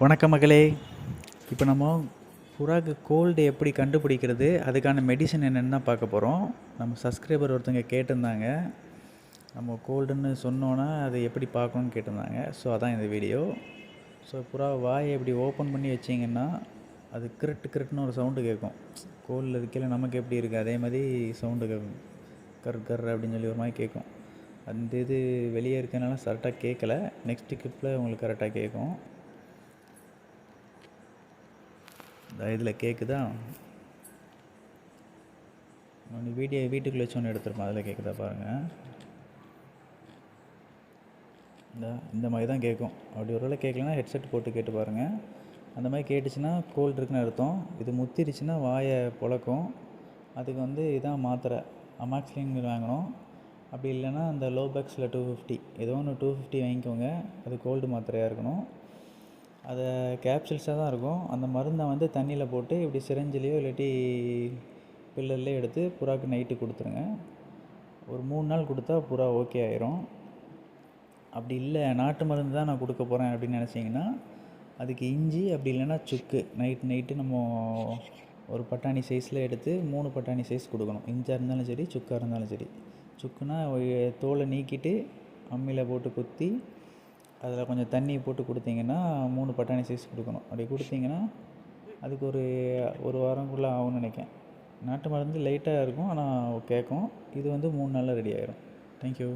வணக்கம் மகளே. இப்போ நம்ம புறாக்கு கோல்டு எப்படி கண்டுபிடிக்கிறது, அதுக்கான மெடிசன் என்னென்னு தான் பார்க்க போகிறோம். நம்ம சப்ஸ்கிரைபர் ஒருத்தங்க கேட்டிருந்தாங்க, நம்ம கோல்டுன்னு சொன்னோன்னா அதை எப்படி பார்க்கணுன்னு கேட்டிருந்தாங்க. ஸோ அதான் இந்த வீடியோ. ஸோ புறா வாயை எப்படி ஓப்பன் பண்ணி வச்சிங்கன்னா அது கிருட்டுன்னு ஒரு சவுண்டு கேட்கும். கோல்டில் இருக்கையில் நமக்கு எப்படி இருக்குது அதே மாதிரி சவுண்டு கேட்கும். கர் அப்படின்னு சொல்லி ஒரு மாதிரி கேட்கும். அந்த இது வெளியே இருக்கனால கரெக்டாக கேட்கல. நெக்ஸ்ட் கிளிப்பில் உங்களுக்கு கரெக்டாக கேட்கும். இதில் கேட்குதா? நீ வீட்டுக்குள்ளே வச்சோன்னு எடுத்துருப்போம். அதில் கேட்குதா பாருங்கள். இந்த மாதிரி தான் கேட்கும். அப்படி ஒரு வேளை கேட்கலன்னா ஹெட்செட் போட்டு கேட்டு பாருங்கள். அந்த மாதிரி கேட்டுச்சுன்னா கோல்டு இருக்குன்னு அர்த்தம். இது முத்திருச்சுன்னா வாயை பொழக்கும். அதுக்கு இதான் மாத்திரை அமாக்ஸ்லின் வாங்கணும். அப்படி இல்லைன்னா அந்த லோபேக்ஸில் 250 ஏதோ ஒன்று 250 வாங்கிக்கோங்க. அது கோல்டு மாத்திரையாக இருக்கணும். அதை கேப்சூல்ஸாக தான் இருக்கும். அந்த மருந்தை தண்ணியில் போட்டு இப்படி சிரஞ்சிலையோ இல்லாட்டி பில்லர்லேயோ எடுத்து புறாவுக்கு நைட்டு கொடுத்துருங்க. ஒரு 3 நாள் கொடுத்தா புறா ஓகே ஆயிரும். அப்படி இல்லை நாட்டு மருந்து தான் நான் கொடுக்க போகிறேன் அப்படின்னு நினச்சிங்கன்னா அதுக்கு இஞ்சி அப்படி இல்லைன்னா சுக்கு நைட்டு நம்ம ஒரு பட்டாணி சைஸில் எடுத்து 3 பட்டாணி சைஸ் கொடுக்கணும். இஞ்சாக இருந்தாலும் சரி சுக்காக இருந்தாலும் சரி. சுக்குனா தோலை நீக்கிட்டு அம்மியில் போட்டு குத்தி அதில் கொஞ்சம் தண்ணி போட்டு கொடுத்தீங்கன்னா 3 பட்டாணி சைஸ் கொடுக்கணும். அப்படி கொடுத்தீங்கன்னா அதுக்கு ஒரு வாரங்குள்ளே ஆகும்னு நினைக்கிறேன். நாட்டு மருந்து லைட்டாக இருக்கும், ஆனால் கேட்கும். இது 3 நாளில் ரெடி ஆயிரும். தேங்க்யூ.